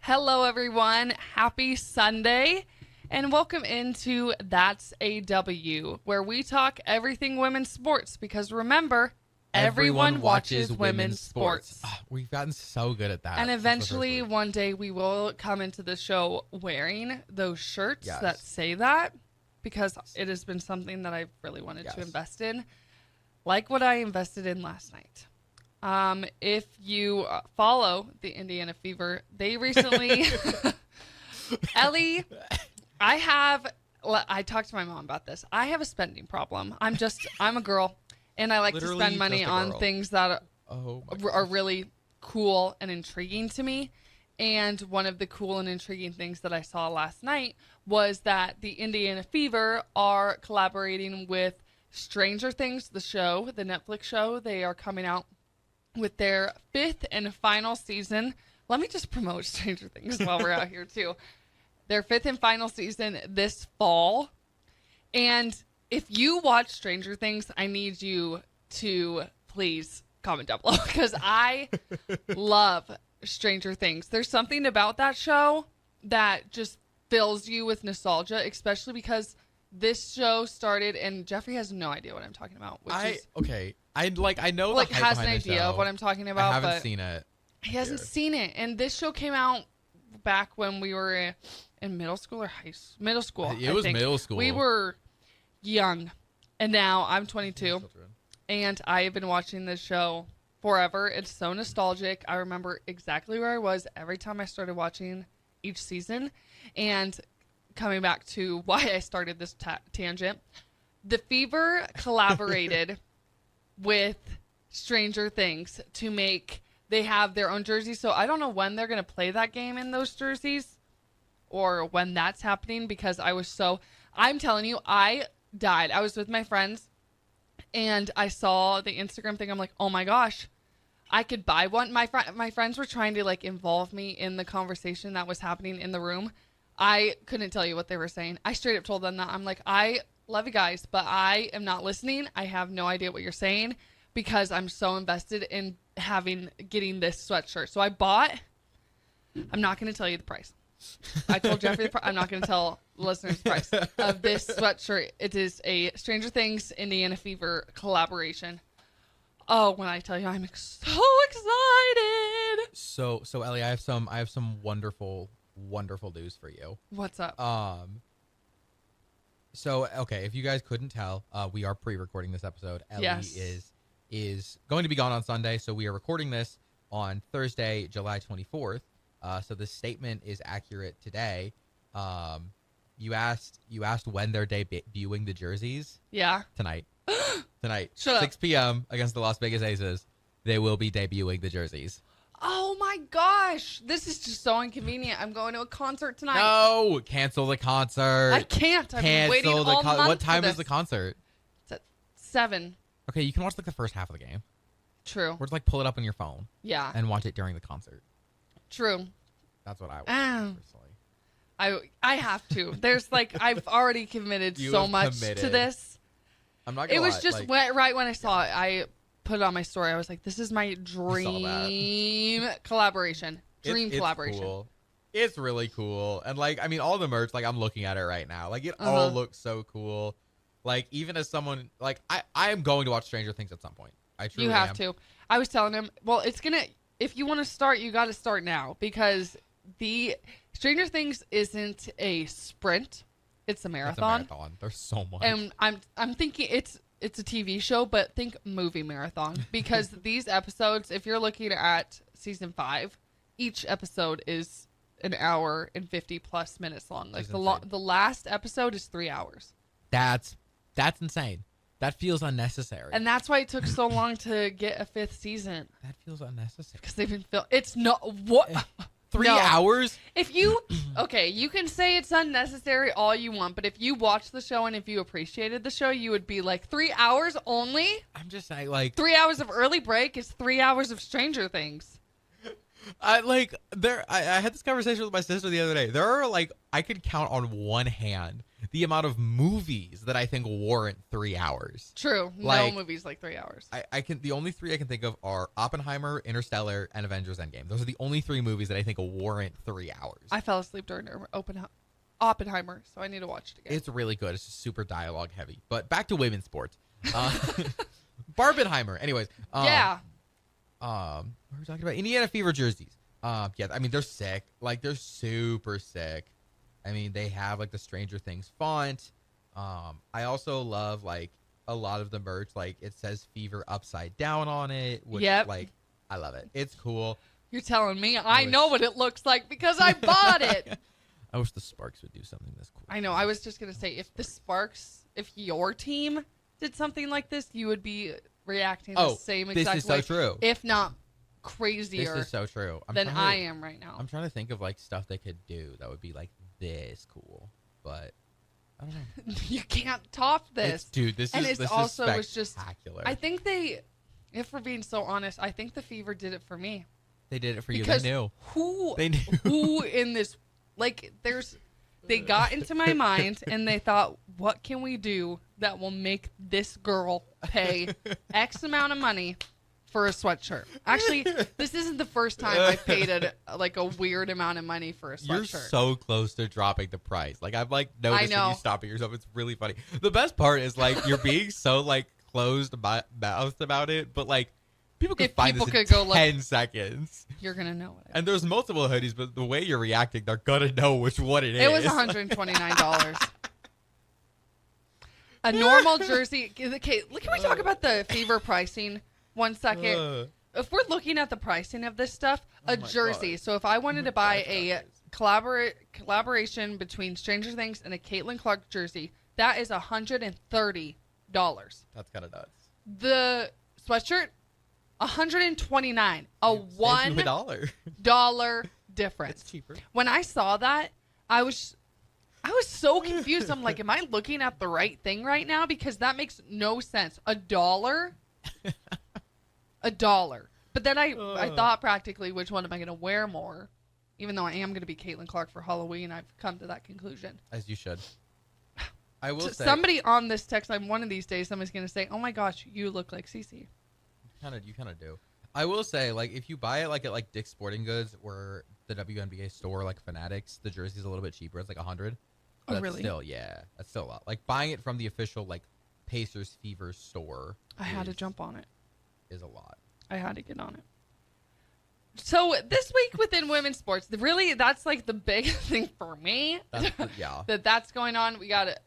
Hello, everyone. Happy Sunday, and welcome into That's a W, where we talk everything women's sports. Because remember, everyone watches women's sports. Oh, we've gotten so good at that. And eventually, one day, we will come into the show wearing those shirts that say that, because it has been something that I've really wanted to invest in, like what I invested in last night. If you follow the Indiana Fever, they recently, Ellie, I talked to my mom about this. I have a spending problem. I'm a girl, and I like to spend money on things that are really cool and intriguing to me. And one of the cool and intriguing things that I saw last night was that the Indiana Fever are collaborating with Stranger Things, the show, the Netflix show. They are coming out with their 5th and final season. Let me just promote Stranger Things while we're out here too. Their 5th and final season this fall. And if you watch Stranger Things, I need you to please comment down below, because I love Stranger Things. There's something about that show that just fills you with nostalgia, especially because this show started, and Jeffrey has no idea what I'm talking about. I know, like, has an idea of what I'm talking about. I haven't seen it. He hasn't seen it, and this show came out back when we were in middle school or middle school. It was middle school. We were young, and now I'm 22, and I have been watching this show forever. It's so nostalgic. I remember exactly where I was every time I started watching each season, and coming back to why I started this tangent, the Fever collaborated with Stranger Things to make, they have their own jerseys. So I don't know when they're going to play that game in those jerseys or when that's happening, because I'm telling you, I died. I was with my friends and I saw the Instagram thing. I'm like, oh my gosh, I could buy one. My friends were trying to like involve me in the conversation that was happening in the room. I couldn't tell you what they were saying. I straight up told them that. I'm like, I love you guys, but I am not listening. I have no idea what you're saying, because I'm so invested in getting this sweatshirt. So I bought, I'm not going to tell you the price. I told Jeffrey I'm not going to tell listeners the price of this sweatshirt. It is a Stranger Things Indiana Fever collaboration. Oh, when I tell you, I'm so excited. So Ellie, I have some wonderful news for you. What's up? So okay, if you guys couldn't tell, we are pre-recording this episode. Ellie is going to be gone on Sunday, so we are recording this on Thursday, July 24th. So the statement is accurate today. You asked when they're debuting the jerseys. Yeah. Tonight. Shut 6 p.m. against the Las Vegas Aces. They will be debuting the jerseys. Oh my gosh. This is just so inconvenient. I'm going to a concert tonight. No, cancel the concert. I can't. I've been waiting all month. What time for is the concert? It's at 7. Okay, you can watch like the first half of the game. True. Or just like pull it up on your phone. Yeah. And watch it during the concert. True. That's what I would personally. I have to. There's like, I've already committed so much to this. I'm not gonna lie. It was just right when I saw it. I put it on my story. I was like, this is my dream collaboration. Collaboration. Cool. It's really cool. And like, I mean, all the merch, like I'm looking at it right now. Like it all looks so cool. Like even as someone, like I am going to watch Stranger Things at some point. I truly You have to. I was telling him, well, if you want to start, you got to start now, because the Stranger Things isn't a sprint. It's a marathon. There's so much. And I'm thinking it's a TV show, but think movie marathon, because these episodes, if you're looking at season 5, each episode is an hour and 50 plus minutes long. Like the last episode is 3 hours. That's insane. That feels unnecessary. And that's why it took so long to get a 5th season. That feels unnecessary. Because they've been it's not what 3 hours? If you you can say it's unnecessary all you want, but if you watch the show and if you appreciated the show, you would be like, 3 hours only? I'm just saying, like 3 hours of early break is 3 hours of Stranger Things. I had this conversation with my sister the other day. There are like, I could count on one hand the amount of movies that I think warrant 3 hours. True. Like, no movies like 3 hours. The only 3 I can think of are Oppenheimer, Interstellar, and Avengers Endgame. Those are the only 3 movies that I think warrant 3 hours. I fell asleep during Oppenheimer, so I need to watch it again. It's really good. It's just super dialogue heavy. But back to women's sports. Barbenheimer. Anyways. Yeah. What were we talking about? Indiana Fever jerseys. Yeah, I mean, they're sick. Like, they're super sick. I mean, they have, like, the Stranger Things font. I also love, like, a lot of the merch. Like, it says Fever upside down on it. Which, like, I love it. It's cool. You're telling me I know what it looks like because I bought it. I wish the Sparks would do something this cool. I know. I was just going to say, if your team did something like this, you would be reacting the same exact way. This is so true. If not crazier. This is so true. Than I am right now. I'm trying to think of, like, stuff they could do that would be, like, this cool. But I don't know. You can't top this. This is spectacular. I think if we're being so honest, I think the Fever did it for me. They did it for because you. They knew. Who in this, like, they got into my mind and they thought, what can we do that will make this girl pay X amount of money for a sweatshirt? Actually, this isn't the first time I've paid a weird amount of money for a sweatshirt. You're so close to dropping the price. Like, I've, like, noticed you stopping yourself. It's really funny. The best part is, like, you're being so, like, closed mouthed about it, but, like, people could find this in 10 seconds. You're going to know it. And there's multiple hoodies, but the way you're reacting, they're going to know which one it is. It was $129. A normal jersey. Okay, can we talk about the Fever pricing 1 second? If we're looking at the pricing of this stuff, a jersey. So if I wanted to buy a collaboration between Stranger Things and a Caitlin Clark jersey, that is $130. That's kind of nuts. The sweatshirt, $129. A $1 difference. It's cheaper. When I saw that, I was so confused. I'm like, am I looking at the right thing right now? Because that makes no sense. $1? $1. But then I thought practically, which one am I going to wear more? Even though I am going to be Caitlin Clark for Halloween, I've come to that conclusion. As you should. I will say. Somebody on this text line, one of these days, somebody's going to say, oh my gosh, you look like Cece. You kind of do. I will say, like, if you buy it, like, at, like, Dick's Sporting Goods or the WNBA store, like, Fanatics, the jersey's a little bit cheaper. It's, like, $100. Oh, really? That's still a lot. Like, buying it from the official, like, Pacers Fever store. I had to jump on it. Is a lot. I had to get on it. So this week within women's sports, really, that's like the big thing for me. That's going on. We got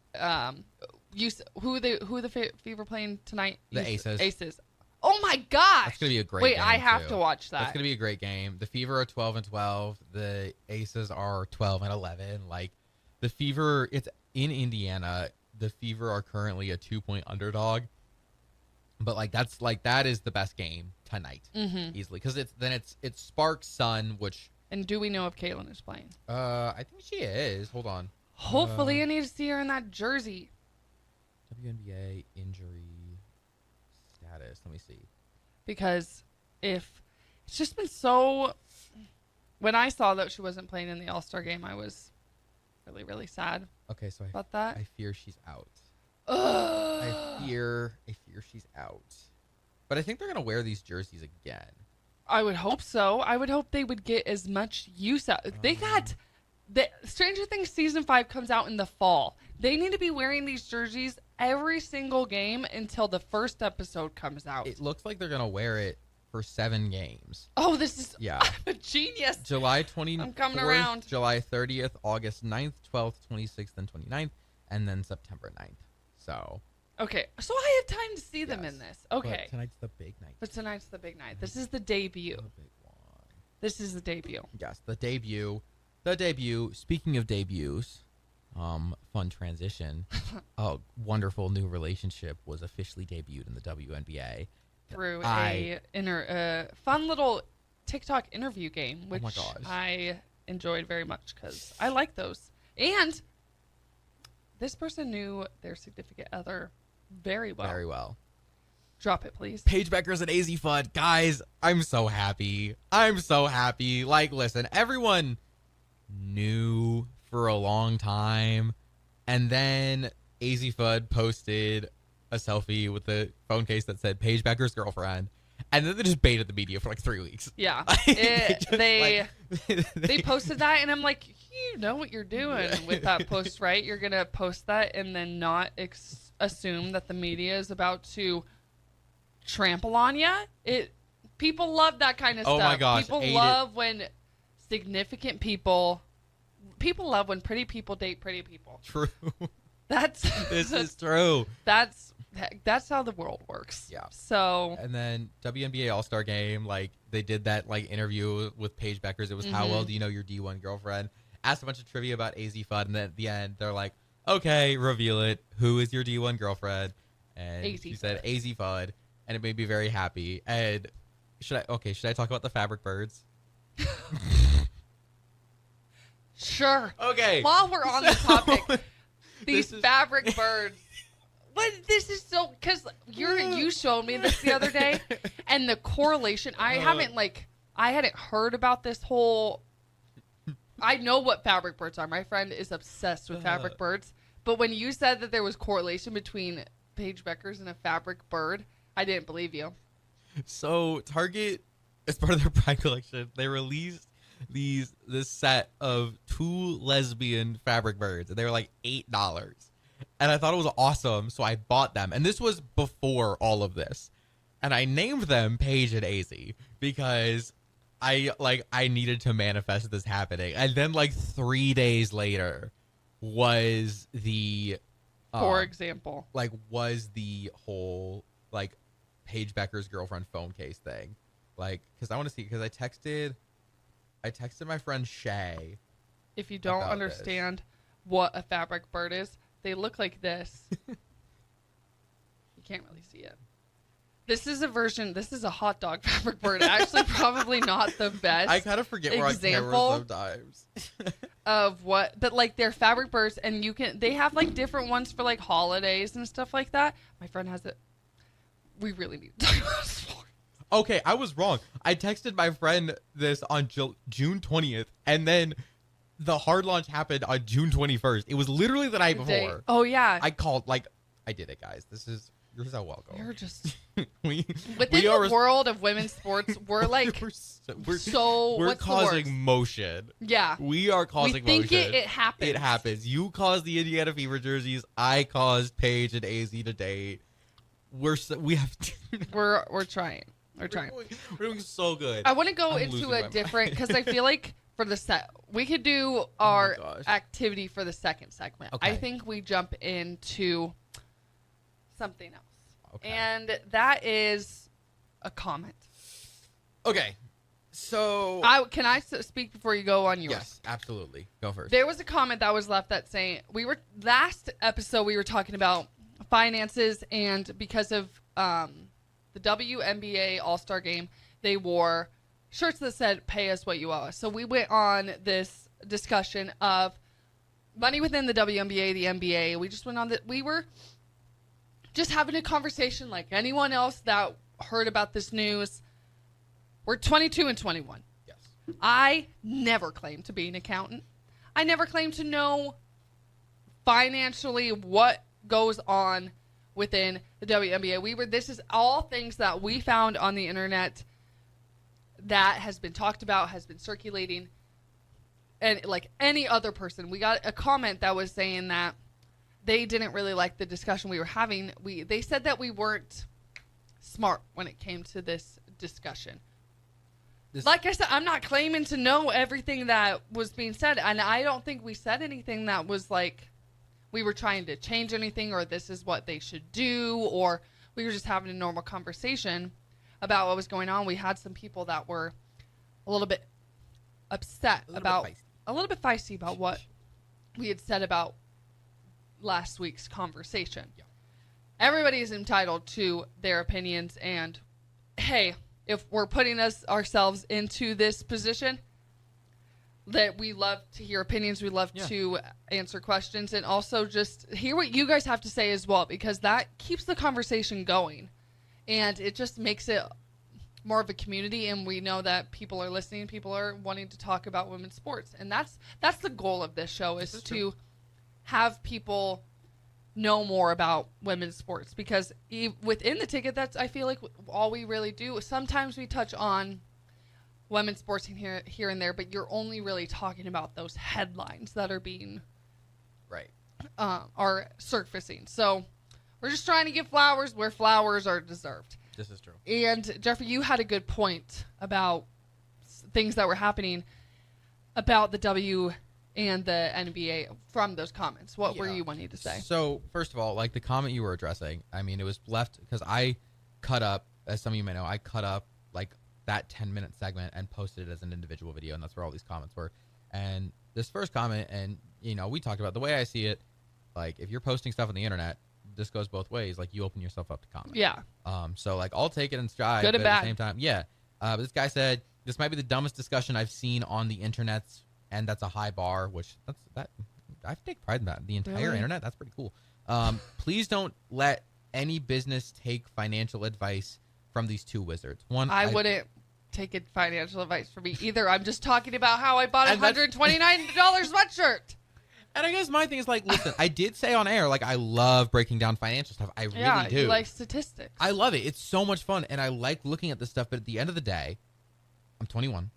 who the Fever playing tonight? The Aces. Aces. Oh my gosh! That's gonna be a great. Wait, game I have to watch that. That's gonna be a great game. The Fever are 12-12. The Aces are 12-11. Like, the Fever, it's in Indiana. The Fever are currently a 2-point underdog. But, like, that is the best game tonight, easily, because it's Sparks Sun, which. And do we know if Caitlin is playing? I think she is. Hold on. Hopefully, I need to see her in that jersey. WNBA injury status. Let me see. Because if it's just been so. When I saw that she wasn't playing in the All-Star game, I was really, really sad. Okay, so about that. I fear she's out. I fear she's out. But I think they're going to wear these jerseys again. I would hope so. I would hope they would get as much use out. They got the Stranger Things season 5 comes out in the fall. They need to be wearing these jerseys every single game until the first episode comes out. It looks like they're going to wear it for 7 games. Oh, this is I'm a genius. July 24th, I'm coming around. July 30th, August 9th, 12th, 26th, and 29th, and then September 9th. So. Okay, so I have time to see them in this. Okay. But tonight's the big night. This is the debut. The big one. This is the debut. Yes, the debut. The debut. Speaking of debuts, fun transition. A wonderful new relationship was officially debuted in the WNBA. Through a fun little TikTok interview game, which I enjoyed very much because I like those. And this person knew their significant other very well. Very well. Drop it, please. Paige Beckers and AZ Fudd. Guys, I'm so happy. Like, listen, everyone knew for a long time And then AZ Fudd posted a selfie with the phone case that said Paige Becker's girlfriend. And then they just baited the media for like 3 weeks. Yeah. They posted that, and I'm like, you know what you're doing with that post, right? You're going to post that and then not assume that the media is about to trample on you. People love that kind of stuff. Oh my gosh. People love when significant people love when pretty people date pretty people. True. This is true. That's how the world works. Yeah. So. And then WNBA All-Star Game, like they did that like interview with Paige Beckers. It was how well do you know your D1 girlfriend? Asked a bunch of trivia about AZ Fudd, and then at the end they're like, okay, reveal it. Who is your D1 girlfriend? And she said AZ Fudd, and it made me very happy. And should I talk about the fabric birds? Sure. Okay. While we're on the topic, these fabric birds. But this is so, because you showed me this the other day, and the correlation. I hadn't heard about this whole. I know what fabric birds are. My friend is obsessed with fabric birds. But when you said that there was correlation between Paige Beckers and a fabric bird, I didn't believe you. So Target, as part of their Pride collection, they released this set of 2 lesbian fabric birds, and they were like $8. And I thought it was awesome, so I bought them. And this was before all of this. And I named them Paige and AZ because I needed to manifest this happening. And then like 3 days later was the for example, was the whole like Paige Becker's girlfriend phone case thing. Like, because I want to see, because I texted my friend Shay. If you don't understand what a fabric bird is, they look like this. You can't really see it. This is a hot dog fabric bird. Actually, probably not the best. I kind of forget where I camera sometimes. Of what, but like they're fabric birds, and they have like different ones for like holidays and stuff like that. My friend has it. We really need to talk about sports. Okay, I was wrong. I texted my friend this on June 20th, and then the hard launch happened on June 21st. It was literally the night before. Oh, yeah. I called, I did it, guys. You're so welcome. You're just... Within the world of women's sports, we're like... we're causing motion. Yeah. We are causing motion. We think it happens. It happens. You caused the Indiana Fever jerseys. I caused Paige and AZ to date. We're trying. We're doing so good. I want to go into a different, because I feel like for the we could do our activity for the second segment. Okay. I think we jump into something else. Okay. And that is a comment. Okay. So can I speak before you go on yours? Yes, absolutely. Go first. There was a comment that was left that saying last episode we were talking about finances, and because of the WNBA All-Star Game, they wore shirts that said, pay us what you owe us. So we went on this discussion of money within the WNBA, the NBA. We just went on we were just having a conversation like anyone else that heard about this news. We're 22 and 21. Yes. I never claimed to be an accountant. I never claimed to know financially what goes on within the WNBA. This is all things that we found on the internet that has been talked about, has been circulating. And like any other person, we got a comment that was saying that they didn't really like the discussion we were having. They said that we weren't smart when it came to this discussion. Like I said, I'm not claiming to know everything that was being said, and I don't think we said anything that was like we were trying to change anything, or this is what they should do, or we were just having a normal conversation about what was going on. We had some people that were a little bit upset a little bit feisty about what we had said about last week's conversation. Yeah. Everybody is entitled to their opinions, and hey, if we're putting ourselves into this position, that we love to hear opinions, we love to answer questions, and also just hear what you guys have to say as well, because that keeps the conversation going, and it just makes it more of a community. And we know that people are listening, people are wanting to talk about women's sports, and that's the goal of this show, is to have people know more about women's sports, because within the ticket, that's, I feel like, all we really do. Sometimes we touch on women's sports here and there, but you're only really talking about those headlines that are being are surfacing. So we're just trying to give flowers where flowers are deserved. This is true. And Jeffrey, you had a good point about things that were happening about the W and the NBA from those comments. What were you wanting to say? So first of all, like the comment you were addressing, I mean, it was left because I cut up, as some of you may know, I cut up like that 10-minute segment and posted it as an individual video, and that's where all these comments were. And this first comment, and you know, we talked about the way I see it, like if you're posting stuff on the internet, this goes both ways. Like you open yourself up to comment. Yeah. So like I'll take it in stride, good and but bad. At the same time, yeah. But this guy said this might be the dumbest discussion I've seen on the internet, and that's a high bar. Which I take pride in that. The entire internet, that's pretty cool. Please don't let any business take financial advice from these two wizards. One, I wouldn't take financial advice from me either. I'm just talking about how I bought a $129 sweatshirt. And I guess my thing is like, listen, I did say on air, like I love breaking down financial stuff. I really do. You like statistics. I love it. It's so much fun, and I like looking at this stuff. But at the end of the day, I'm 21.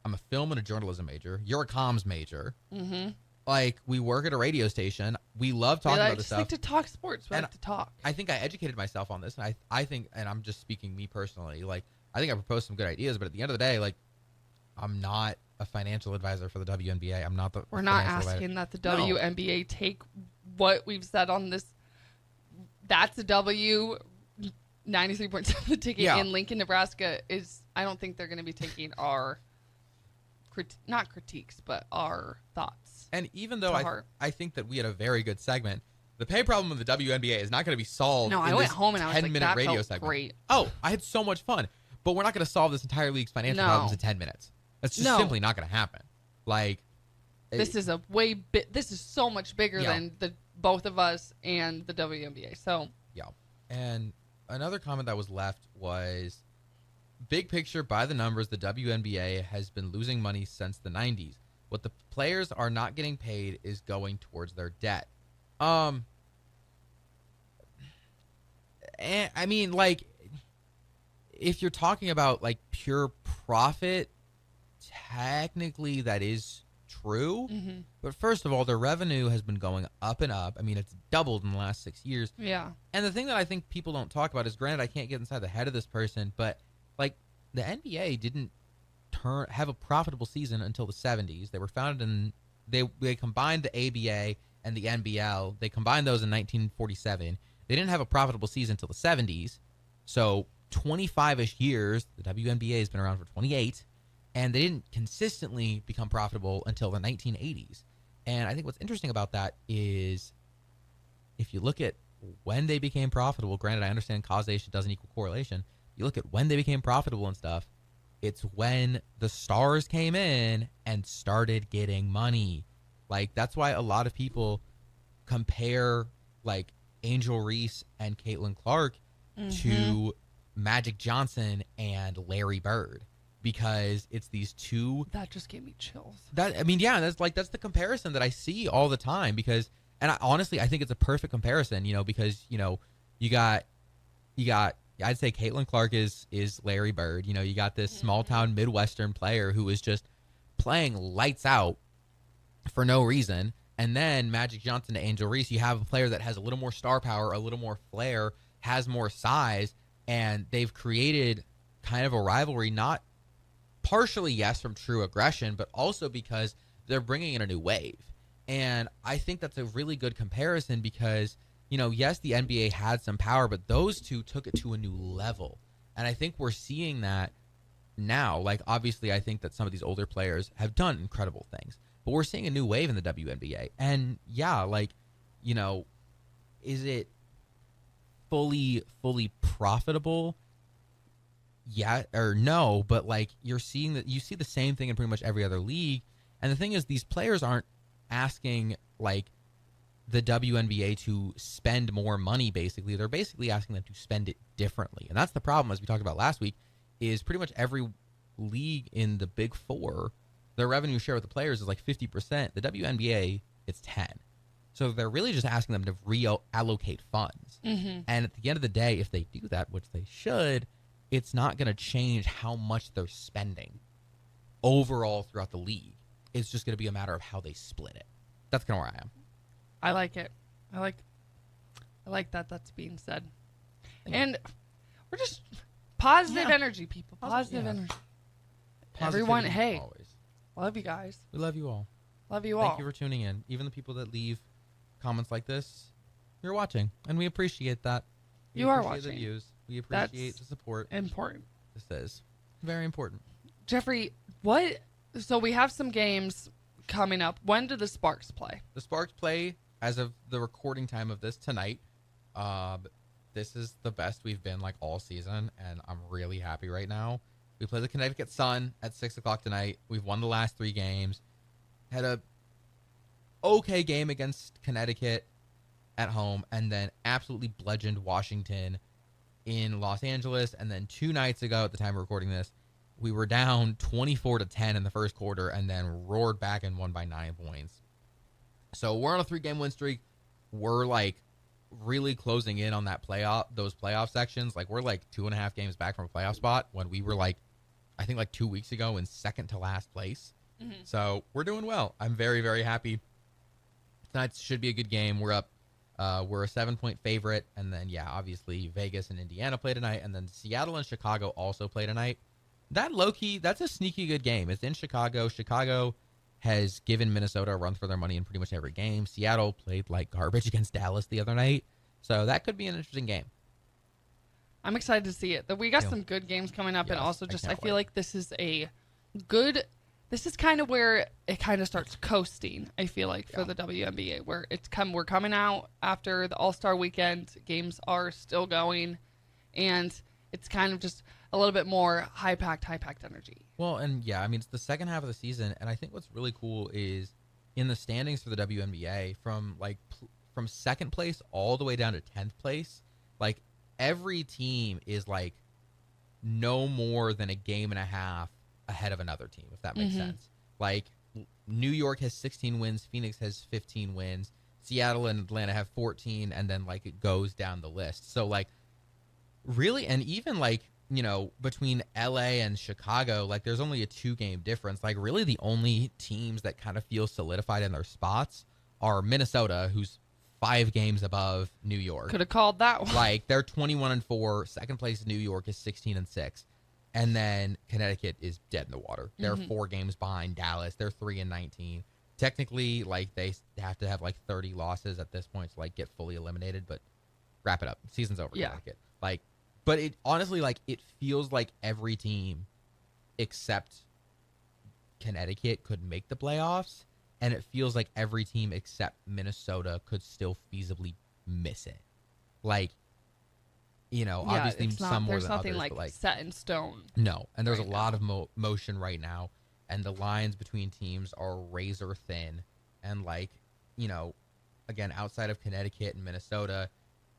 I'm a film and a journalism major. You're a comms major. Mm-hmm. Like, we work at a radio station. We love talking about this stuff. I just like to talk sports. We like to talk. I think I educated myself on this, and I think, and I'm just speaking me personally, like, I think I proposed some good ideas, but at the end of the day, like, I'm not a financial advisor for the WNBA. I'm not the We're not asking that the WNBA take what we've said on this. That's a W. 93% the ticket in Lincoln, Nebraska is, I don't think they're going to be taking our, not critiques, but our thoughts. And even though I think that we had a very good segment, the pay problem of the WNBA is not going to be solved. No, I went home and I was like, that radio felt segment. Great. Oh, I had so much fun. But we're not going to solve this entire league's financial problems in 10 minutes. That's just simply not going to happen. Like, this is this is so much bigger than both of us and the WNBA. So and another comment that was left was, big picture by the numbers, the WNBA has been losing money since the 90s. What the players are not getting paid is going towards their debt. And I mean, like, if you're talking about like pure profit, technically that is true. Mm-hmm. But first of all, their revenue has been going up and up. I mean, it's doubled in the last 6 years. Yeah. And the thing that I think people don't talk about is, granted, I can't get inside the head of this person, but like the NBA didn't have a profitable season until the 70s. They were founded in, they combined the ABA and the NBL. They combined those in 1947. They didn't have a profitable season until the 70s. So 25-ish years, the WNBA has been around for 28, and they didn't consistently become profitable until the 1980s. And I think what's interesting about that is, if you look at when they became profitable, granted, I understand causation doesn't equal correlation. You look at when they became profitable and stuff, it's when the stars came in and started getting money. Like, that's why a lot of people compare, like, Angel Reese and Caitlin Clark to Magic Johnson and Larry Bird, because it's these two. That just gave me chills. That's the comparison that I see all the time, because, and honestly, I think it's a perfect comparison, because, you got, I'd say Caitlin Clark is Larry Bird. You got this small town Midwestern player who is just playing lights out for no reason. And then Magic Johnson to Angel Reese, you have a player that has a little more star power, a little more flair, has more size, and they've created kind of a rivalry, not partially, yes, from true aggression, but also because they're bringing in a new wave. And I think that's a really good comparison because, yes, the NBA had some power, but those two took it to a new level. And I think we're seeing that now. Like, obviously, I think that some of these older players have done incredible things, but we're seeing a new wave in the WNBA. And yeah, like, is it fully profitable? Yeah or no, but like, you see the same thing in pretty much every other league. And the thing is, these players aren't asking like the WNBA to spend more money. Basically, they're basically asking them to spend it differently. And that's the problem, as we talked about last week, is pretty much every league in the Big Four, their revenue share with the players is like 50%. The WNBA, it's 10. So they're really just asking them to reallocate funds. Mm-hmm. And at the end of the day, if they do that, which they should, it's not going to change how much they're spending overall throughout the league. It's just going to be a matter of how they split it. That's kind of where I am. I like it. I like that that's being said. And we're just positive energy, people. Positive energy. Everyone, hey, always. Love you guys. We love you all. Thank you for tuning in. Even the people that leave comments like this, you're watching, and we appreciate that. You are watching. The views. We appreciate the support. Important. This is very important. Jeffrey, what? So we have some games coming up. When do the Sparks play? The Sparks play as of the recording time of this tonight. This is the best we've been like all season, and I'm really happy right now. We play the Connecticut Sun at 6 o'clock tonight. We've won the last 3 games. Had a okay game against Connecticut at home, and then absolutely bludgeoned Washington in Los Angeles. And then 2 nights ago, at the time of recording this, we were down 24-10 in the first quarter, and then roared back and won by 9 points. So we're on a 3-game win streak. We're like really closing in on those playoff sections. Like we're like 2.5 games back from a playoff spot when we were like, I think like 2 weeks ago in second to last place. Mm-hmm. So we're doing well. I'm very, very happy. Tonight should be a good game. We're up. We're a 7-point favorite. And then, yeah, obviously Vegas and Indiana play tonight. And then Seattle and Chicago also play tonight. That low-key, that's a sneaky good game. It's in Chicago. Chicago has given Minnesota a run for their money in pretty much every game. Seattle played like garbage against Dallas the other night. So that could be an interesting game. I'm excited to see it. We got some good games coming up. Yes, and also just I feel like this is kind of where it kind of starts coasting, I feel like, for the WNBA, where we're coming out after the All-Star weekend. Games are still going, and it's kind of just a little bit more high-packed energy. Well, and yeah, I mean, it's the second half of the season, and I think what's really cool is in the standings for the WNBA, from second place all the way down to 10th place, like every team is like no more than a game and a half ahead of another team, if that makes sense. Like New York has 16 wins, Phoenix has 15 wins, Seattle and Atlanta have 14, and then like it goes down the list. So like really, and even like, you know, between LA and Chicago, like there's only a 2-game difference. Like really the only teams that kind of feel solidified in their spots are Minnesota, who's 5 games above New York. Could have called that one. Like they're 21-4. Second place New York is 16-6. And then Connecticut is dead in the water. They're 4 games behind Dallas. They're 3-19. Technically, like they have to have like 30 losses at this point to like get fully eliminated, but wrap it up. Season's over. Yeah. Connecticut. Like, but it honestly, like, it feels like every team except Connecticut could make the playoffs, and it feels like every team except Minnesota could still feasibly miss it. Like, you know, obviously some more than others. There's nothing like set in stone. No, and there's a lot of motion right now, and the lines between teams are razor thin. And like, you know, again, outside of Connecticut and Minnesota,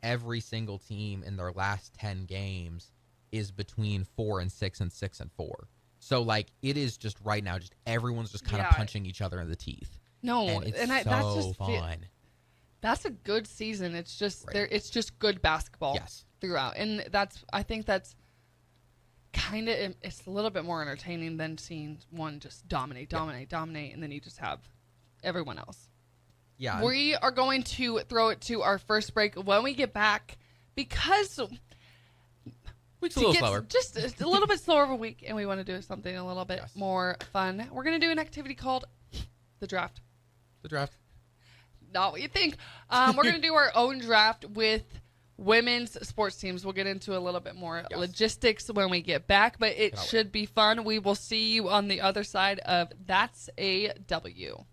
every single team in their last 10 games is between 4-6 and 6-4. So like it is just right now, just everyone's just kind of punching each other in the teeth. No, and it's that's just fun. That's a good season. It's just it's just good basketball throughout, and I think that's kind of, it's a little bit more entertaining than seeing one just dominate, and then you just have everyone else. Yeah. We are going to throw it to our first break when we get back, because week's a little slower. Just a little bit slower of a week, and we want to do something a little bit more fun. We're going to do an activity called the draft. The draft. Not what you think. We're going to do our own draft with women's sports teams. We'll get into a little bit more logistics when we get back, but it should be fun. We will see you on the other side of That's a W.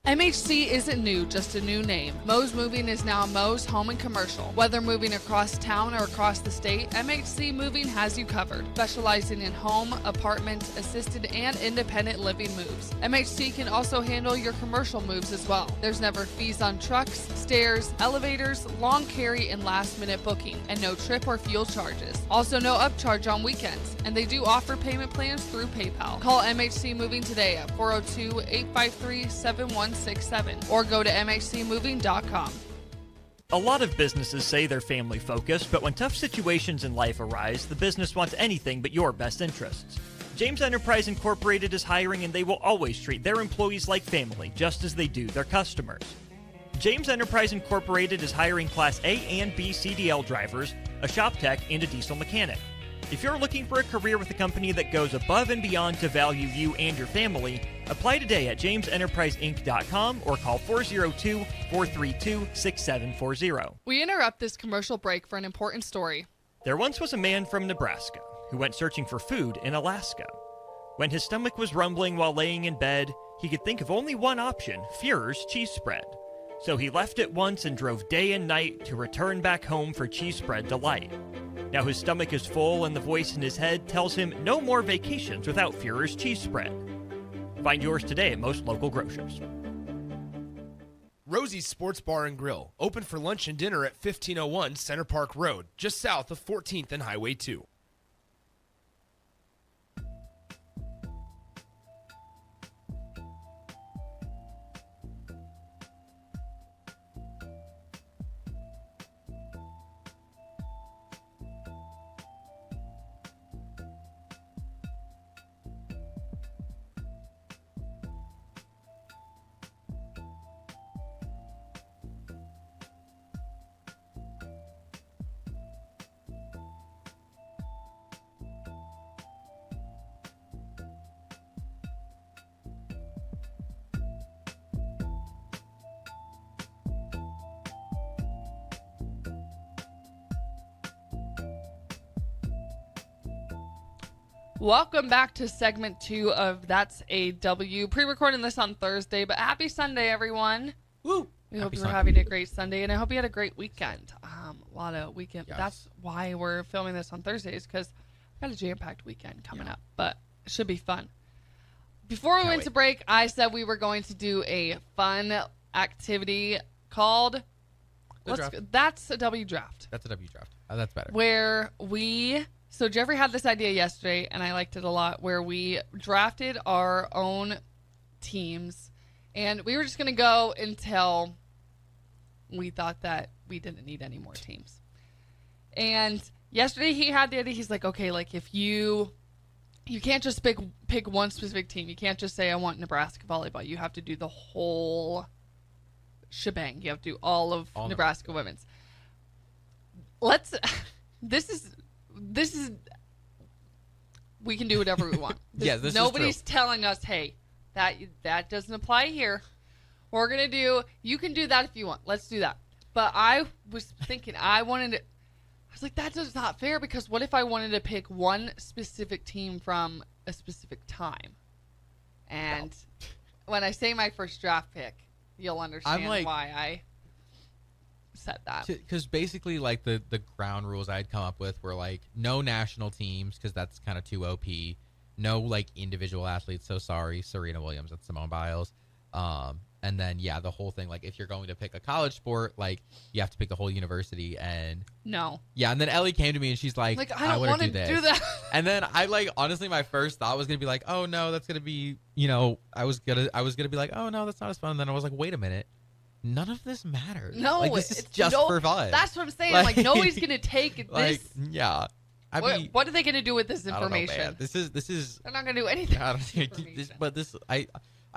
MHC isn't new, just a new name. Moe's Moving is now Moe's Home and Commercial. Whether moving across town or across the state, MHC Moving has you covered, specializing in home, apartment, assisted, and independent living moves. MHC can also handle your commercial moves as well. There's never fees on trucks, stairs, elevators, long carry, and last-minute booking, and no trip or fuel charges. Also no upcharge on weekends, and they do offer payment plans through PayPal. Call MHC Moving today at 402-853-7160 432-432-6767 or go to mhcmoving.com. A lot of businesses say they're family focused, but when tough situations in life arise, the business wants anything but your best interests. James Enterprise Incorporated is hiring, and they will always treat their employees like family, just as they do their customers. James Enterprise Incorporated is hiring Class A and B CDL drivers, a shop tech, and a diesel mechanic. If you're looking for a career with a company that goes above and beyond to value you and your family, apply today at jamesenterpriseinc.com or call 402-432-6740. We interrupt this commercial break for an important story. There once was a man from Nebraska who went searching for food in Alaska. When his stomach was rumbling while laying in bed, he could think of only one option, Führer's cheese spread. So he left at once and drove day and night to return back home for cheese spread delight. Now his stomach is full and the voice in his head tells him no more vacations without Führer's cheese spread. Find yours today at most local grocers. Rosie's Sports Bar and Grill, open for lunch and dinner at 1501 Center Park Road, just south of 14th and Highway 2. Welcome back to segment 2 of That's a W. Pre-recording this on Thursday, but happy Sunday, everyone. Woo! We hope Happy you're Sunday. having a great Sunday, and I hope you had a great weekend. A lot of weekend. Yes. That's why we're filming this on Thursdays, because we got a jam-packed weekend coming up, but it should be fun. Before we Can't went wait. to break, I said we were going to do a fun activity called Draft. That's a W draft. That's a W draft. That's better. Where so Jeffrey had this idea yesterday, and I liked it a lot, where we drafted our own teams, and we were just going to go until we thought that we didn't need any more teams. And yesterday he had the idea, he's like, okay, like if you can't just pick one specific team. You can't just say, I want Nebraska volleyball. You have to do the whole shebang. You have to do all of Nebraska women's. This is we can do whatever we want. Yeah, this nobody's is true. telling us, hey, that doesn't apply here. We're gonna do. You can do that if you want. Let's do that. But I was thinking, I was like, that is not fair, because what if I wanted to pick one specific team from a specific time? And when I say my first draft pick, you'll understand why I said that. Because basically, like, the ground rules I had come up with were, like, no national teams, because that's kind of too OP. No, like, individual athletes. So sorry, Serena Williams and Simone Biles. And then, yeah, the whole thing, like, if you're going to pick a college sport, like, you have to pick the whole university. And no. Yeah, and then Ellie came to me and she's like, I don't want to do that. And then I, like, honestly, my first thought was gonna be like, oh no, that's gonna be, I was gonna be like, oh no, that's not as fun. And then I was like, wait a minute, none of this matters. No, like, this is just for fun. That's what I'm saying. Like nobody's gonna take like, this. Yeah. What are they gonna do with this information? I don't know, man. This is. They're not gonna do anything. I don't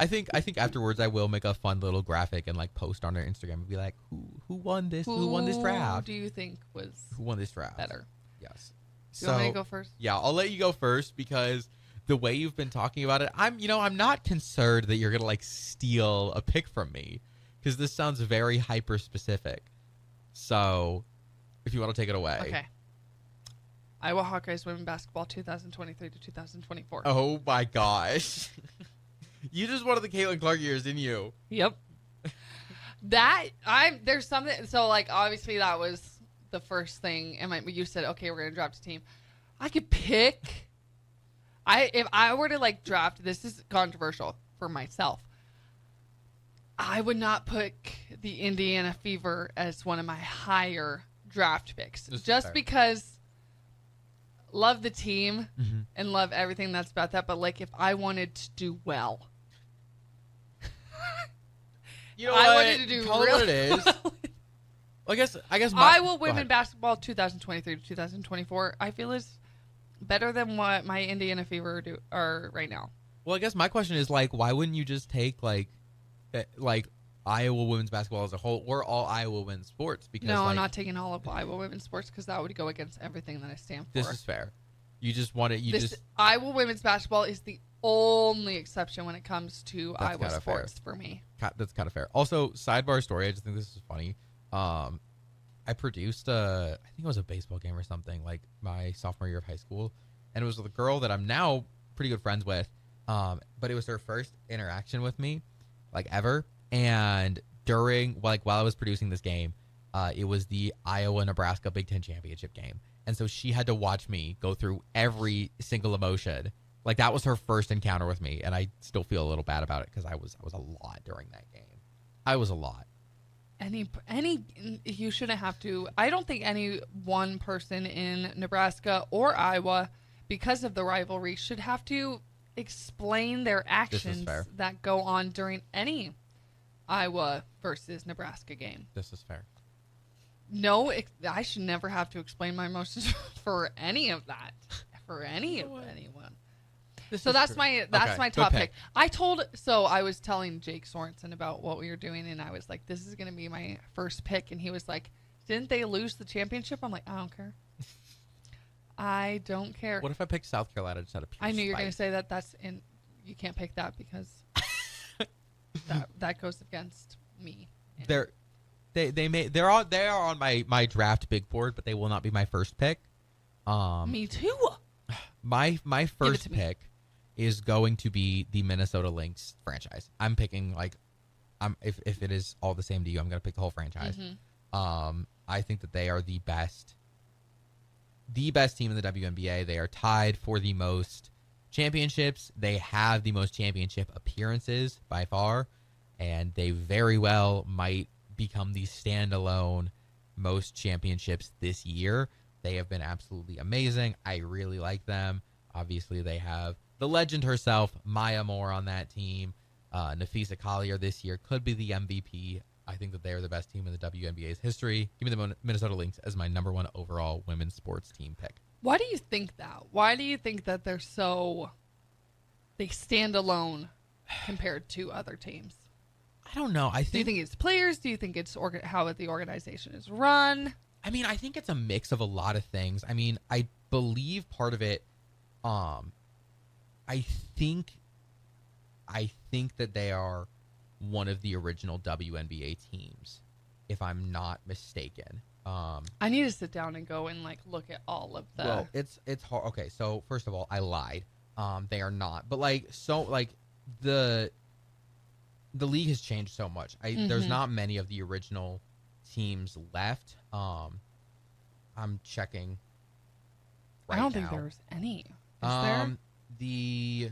think I think afterwards I will make a fun little graphic and, like, post on our Instagram and be like, who won this? Who won this draft? Who do you think was Who won this draft? better? Yes. Do you want me to go first? Yeah, I'll let you go first, because the way you've been talking about it, I'm not concerned that you're gonna, like, steal a pick from me, because this sounds very hyper specific. So, if you want to take it away. Okay. Iowa Hawkeyes women basketball 2023 to 2024. Oh my gosh. You just wanted the Caitlin Clark years, didn't you? Yep. There's something, so, like, obviously that was the first thing, and you said, okay, we're gonna draft a team. I could pick. If I were to, like, draft, this is controversial for myself, I would not put the Indiana Fever as one of my higher draft picks, just because love the team and love everything that's about that, but, like, if I wanted to do well, You know I what? wanted to do Call it what it is. well. I guess Iowa women basketball 2023 to 2024, I feel is better than what my Indiana Fever are right now. Well, I guess my question is like, why wouldn't you just take like Iowa women's basketball as a whole, or all Iowa women's sports? Because no, I'm not taking all of Iowa women's sports because that would go against everything that I stand for. This is fair. You just want it. Iowa women's basketball is the only exception when it comes to Iowa sports for me. That's kind of fair. Also, sidebar story. I just think this is funny. I produced I think it was a baseball game or something, like my sophomore year of high school, and it was with a girl that I'm now pretty good friends with. But it was her first interaction with me, like ever. And during while I was producing this game, it was the Iowa-Nebraska Big Ten championship game, and so she had to watch me go through every single emotion. Like that was her first encounter with me, and I still feel a little bad about it because I was a lot during that game. I was a lot. You shouldn't have to. I don't think any one person in Nebraska or Iowa, because of the rivalry, should have to explain their actions that go on during any Iowa versus Nebraska game. This is fair. No, I should never have to explain my emotions for any of that. For any of anyone. So that's my top pick. I was telling Jake Sorensen about what we were doing, and I was like, this is going to be my first pick. And he was like, didn't they lose the championship? I'm like, I don't care. I don't care. What if I picked South Carolina just out of pure I knew you were spite? going to say that. That's in. You can't pick that because that goes against me. They are on my draft big board, but they will not be my first pick. Me too. My first pick is going to be the Minnesota Lynx franchise. I'm picking if it is all the same to you, I'm going to pick the whole franchise. Mm-hmm. I think that they are the best team in the WNBA. They are tied for the most championships. They have the most championship appearances by far, and they very well might become the standalone most championships this year. They have been absolutely amazing. I really like them. Obviously, they have the legend herself, Maya Moore, on that team. Nafisa Collier this year could be the MVP. I think that they are the best team in the WNBA's history. Give me the Minnesota Lynx as my number one overall women's sports team pick. Why do you think that? Why do you think that they stand alone compared to other teams? I don't know. Do you think it's players? Do you think it's how the organization is run? I mean, I think it's a mix of a lot of things. I mean, I believe part of it, I think that they are one of the original WNBA teams, if I'm not mistaken. I need to sit down and go and look at all of the. Well, it's hard. Okay, so first of all, I lied. They are not, but the league has changed so much. There's not many of the original teams left. I'm checking. I don't think there's any. Is there? The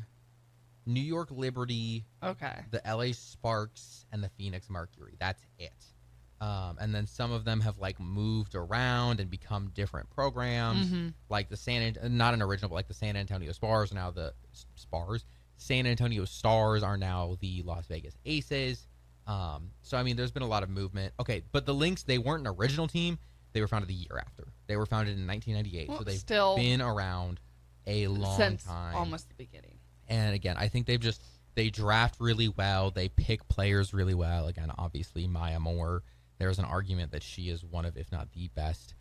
New York Liberty, okay, the LA Sparks, and the Phoenix Mercury. That's it. And then some of them have moved around and become different programs. Like not an original, but like the San Antonio Spars are now the Spars. San Antonio Stars are now the Las Vegas Aces. So I mean, there's been a lot of movement. Okay, but the Lynx, they weren't an original team. They were founded the year after. They were founded in 1998. Well, so they've still been around a long since time. Almost the beginning. And again, I think they draft really well. They pick players really well. Again, obviously Maya Moore, there's an argument that she is one of, if not the best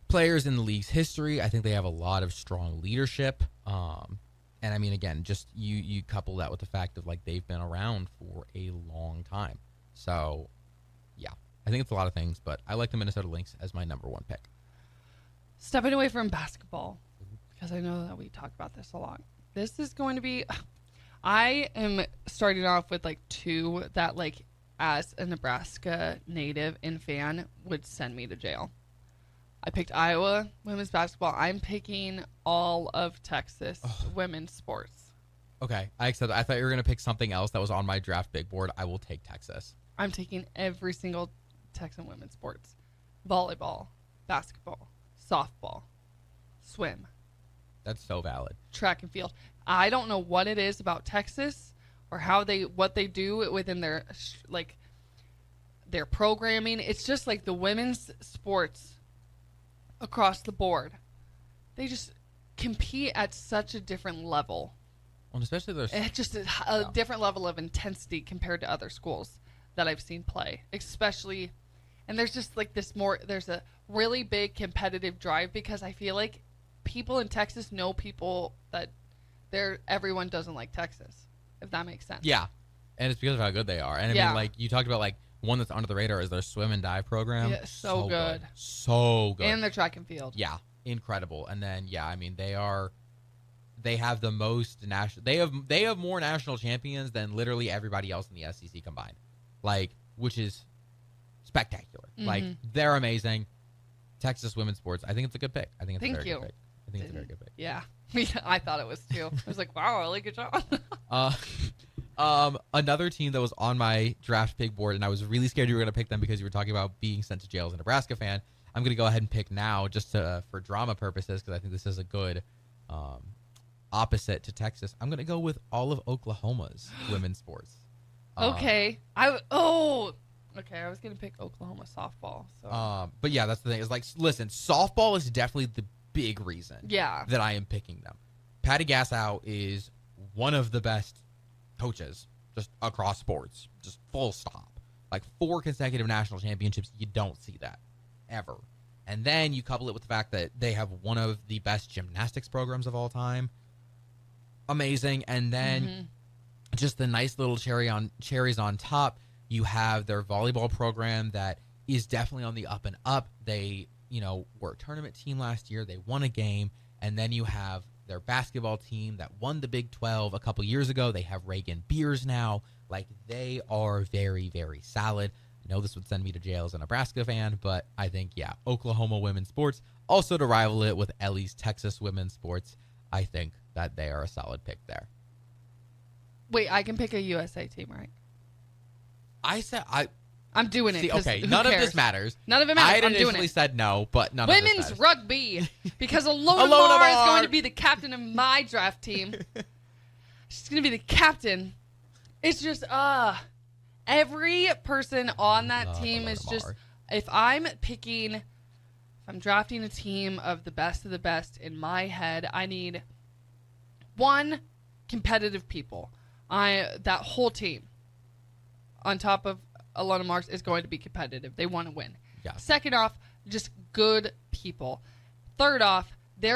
players in the league's history. I think they have a lot of strong leadership. And I mean, again, just you couple that with the fact of they've been around for a long time. So yeah, I think it's a lot of things, but I like the Minnesota Lynx as my number one pick. Stepping away from basketball, because I know that we talk about this a lot. This is going to be, I am starting off with two that as a Nebraska native and fan would send me to jail. I picked Iowa women's basketball. I'm picking all of Texas women's sports. Okay, I accept that. I thought you were going to pick something else that was on my draft big board. I will take Texas. I'm taking every single Texan women's sports. Volleyball, basketball, softball, swim. That's so valid. Track and field. I don't know what it is about Texas or what they do within their their programming. It's just like the women's sports across the board. They just compete at such a different level. Well, especially there's just a different level of intensity compared to other schools that I've seen play, especially. And there's just like there's a really big competitive drive because I feel like people in Texas know people that everyone doesn't like Texas, if that makes sense. Yeah. And it's because of how good they are. And I mean, like, you talked about, like, one that's under the radar is their swim and dive program. Yeah, so good. So good. And their track and field. Yeah, incredible. And then, I mean, they have the most they have more national champions than literally everybody else in the SEC combined. Like, which is spectacular. Mm-hmm. Like, they're amazing. Texas women's sports. I think it's a good pick. I think it's a very good pick. I think it's a very good pick. Yeah. I thought it was too. I was like, wow, really good job. Another team that was on my draft pick board, and I was really scared you were going to pick them because you were talking about being sent to jail as a Nebraska fan. I'm going to go ahead and pick now just for drama purposes because I think this is a good opposite to Texas. I'm going to go with all of Oklahoma's women's sports. Okay. I was going to pick Oklahoma softball. So. But yeah, that's the thing. Is like, listen, softball is definitely the big reason that I am picking them. Patty Gassow is one of the best coaches just across sports, just full stop. Like 4 consecutive national championships, you don't see that ever. And then you couple it with the fact that they have one of the best gymnastics programs of all time. Amazing. And then just the nice little cherries on top, you have their volleyball program that is definitely on the up and up. They, were a tournament team last year. They won a game. And then you have their basketball team that won the Big 12 a couple years ago. They have Reagan Beers now. Like, they are very, very solid. I know this would send me to jail as a Nebraska fan, but I think, Oklahoma women's sports. Also to rival it with Ellie's Texas women's sports, I think that they are a solid pick there. Wait, I can pick a USA team, right? I'm doing it. Okay, none of this matters. None of it matters. I I'm doing it. initially said no, but none of this matters. Women's rugby, because Alona Mar is going to be the captain of my draft team. She's going to be the captain. It's just, every person on that team is just, if I'm drafting a team of the best in my head, I need one, competitive people. That whole team on top of Alona Marks is going to be competitive. They want to win. Yeah. Second off, just good people. Third off, they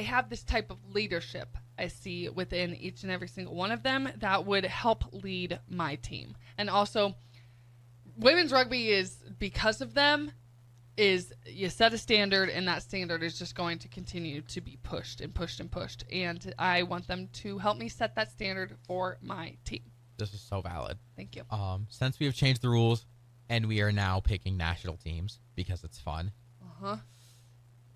have this type of leadership I see within each and every single one of them that would help lead my team. And also, women's rugby is, because of them, is you set a standard, and that standard is just going to continue to be pushed and pushed and pushed. And I want them to help me set that standard for my team. This is so valid. Thank you. Since we have changed the rules and we are now picking national teams because it's fun.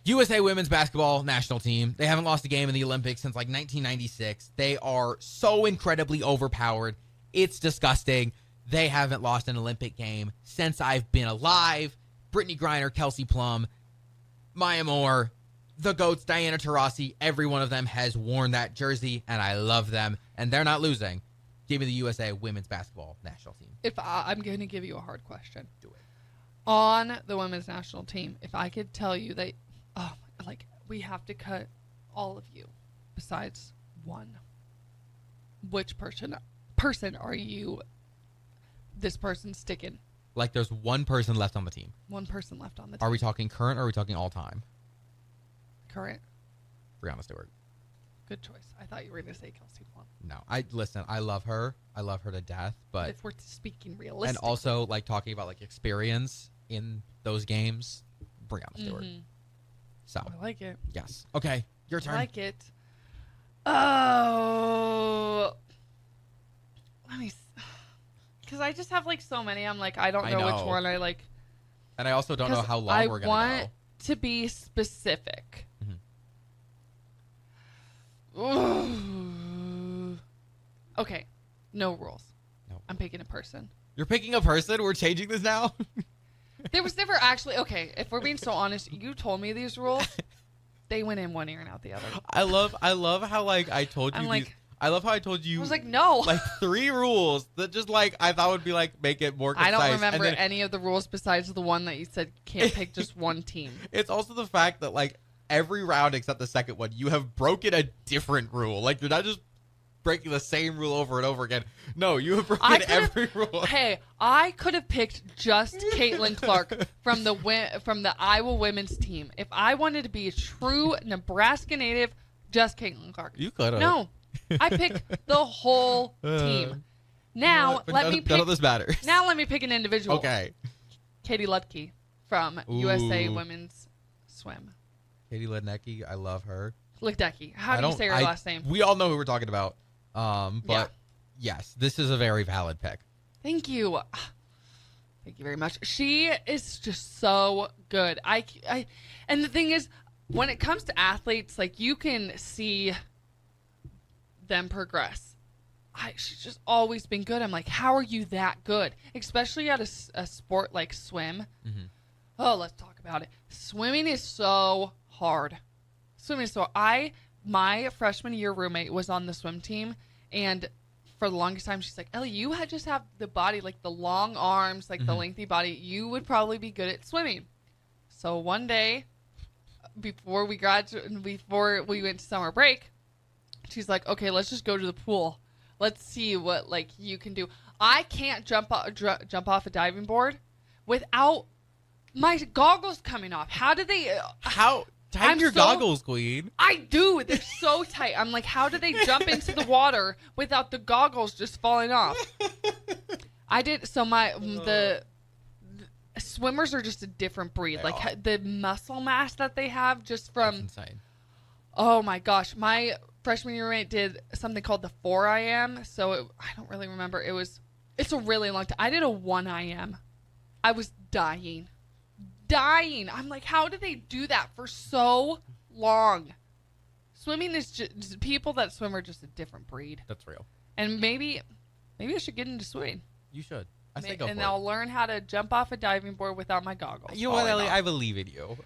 USA women's basketball national team. They haven't lost a game in the Olympics since like 1996. They are so incredibly overpowered. It's disgusting. They haven't lost an Olympic game since I've been alive. Brittany Griner, Kelsey Plum, Maya Moore, the GOATs, Diana Taurasi, every one of them has worn that jersey, and I love them, and they're not losing. Give me the USA women's basketball national team. If I'm going to give you a hard question. Do it. On the women's national team, if I could tell you that, we have to cut all of you besides one, which person are you, this person sticking? Like, there's one person left on the team. One person left on the team. Are we talking current or are we talking all time? Current. Breanna Stewart. Good choice. I thought you were going to say Kelsey Plum. No, I love her. I love her to death. But if we're speaking realistically, and also talking about experience in those games, Breanna Stewart. So I like it. Yes. Okay, your turn. I like it. Oh, let me. Because I just have so many. I'm I don't know which one I like. And I also don't know how long we're gonna go. I want to be specific. Okay, no rules. No. I'm picking a person. You're picking a person? We're changing this now? There was never actually... Okay, if we're being so honest, you told me these rules. They went in one ear and out the other. I love how I told you I love how I told you. I was like, no. Like 3 rules that just like I thought would be like make it more concise. I don't remember any of the rules besides the one that you said can't pick just one team. It's also the fact that like every round except the second one, you have broken a different rule. Like you're not just breaking the same rule over and over again. No, you have broken every rule. Hey, I could have picked just Caitlin Clark from the Iowa women's team. If I wanted to be a true Nebraska native, just Caitlin Clark. You could have. No, I picked the whole team. Now let me pick. None of this matters. Now let me pick an individual. Okay. Katie Lutke from USA Women's Swim. Katie Ledecky, I love her. Ledecky. How do you say her last name? We all know who we're talking about. But yes, this is a very valid pick. Thank you. Thank you very much. She is just so good. And the thing is, when it comes to athletes, like you can see them progress. She's just always been good. I'm like, how are you that good? Especially at a sport like swim. Mm-hmm. Oh, let's talk about it. Swimming is so hard. My freshman year roommate was on the swim team, and for the longest time, she's like, Ellie, you just have the body, like the long arms, like the lengthy body. You would probably be good at swimming. So one day, before we went to summer break, she's like, okay, let's just go to the pool. Let's see what like you can do. I can't jump off a diving board without my goggles coming off. How do they? Tighten your goggles, Queen. I do. They're so tight. I'm like, how do they jump into the water without the goggles just falling off? I did. So the swimmers are just a different breed. The muscle mass that they have just from. That's insane. Oh my gosh. My freshman year roommate did something called the 4 IM. So I don't really remember. It's a really long time. I did a 1 IM. I was dying. I'm like, how do they do that for so long? Swimming is just people that swim are just a different breed. That's real. And maybe I should get into swimming. You should. I say go and for I'll learn how to jump off a diving board without my goggles. You know what, Ellie? I believe in you.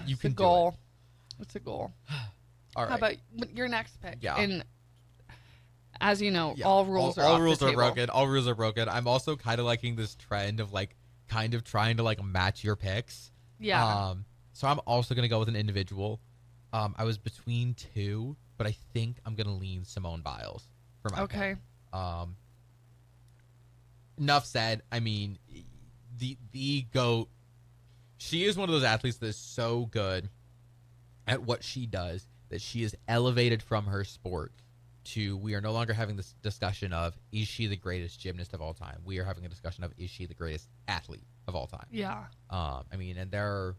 You can do it. It's a goal. All right. How about your next pick? Yeah. And as you know, all rules are broken. All rules are broken. I'm also kind of liking this trend of like kind of trying to like match your picks. Yeah. So I'm also gonna go with an individual. I was between 2, but I think I'm gonna lean Simone Biles for my pick. Enough said. I mean, the GOAT. She is one of those athletes that is so good at what she does that she is elevated from her sport to we are no longer having this discussion of is she the greatest gymnast of all time. We are having a discussion of is she the greatest athlete of all time. Yeah. I mean, and there are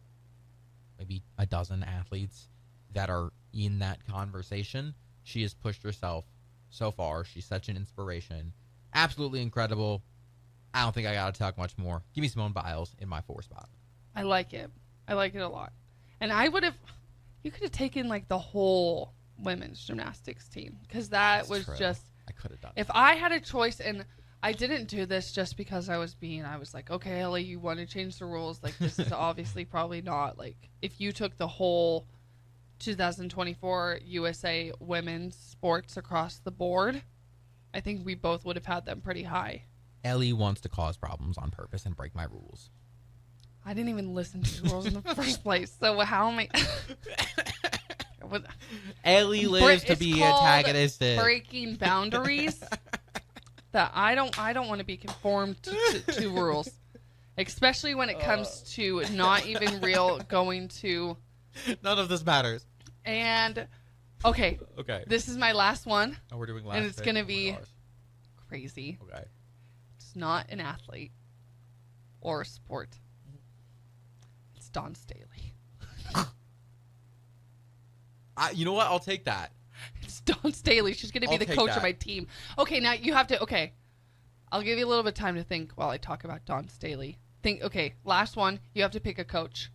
maybe a dozen athletes that are in that conversation. She has pushed herself so far. She's such an inspiration. Absolutely incredible. I don't think I got to talk much more. Give me Simone Biles in my 4 spot. I like it. I like it a lot. And you could have taken like the whole women's gymnastics team because that was true. Just I could have done if I had a choice, and I didn't do this just because I was like, okay, Ellie, you want to change the rules, like this is obviously probably not like if you took the whole 2024 USA women's sports across the board, I think we both would have had them pretty high. Ellie wants to cause problems on purpose and break my rules. I didn't even listen to the rules in the first place, so how am I? Ellie lives to be antagonistic. Breaking boundaries. That I don't want to be conformed to rules, especially when it comes to not even real going to. None of this matters. And okay, this is my last one. Oh, we're doing last, and it's gonna be crazy. Okay, it's not an athlete or a sport. It's Dawn Staley. You know what? I'll take that. It's Dawn Staley. She's going to be the coach of my team. Okay, now you have to... Okay. I'll give you a little bit of time to think while I talk about Dawn Staley. Okay, last one. You have to pick a coach.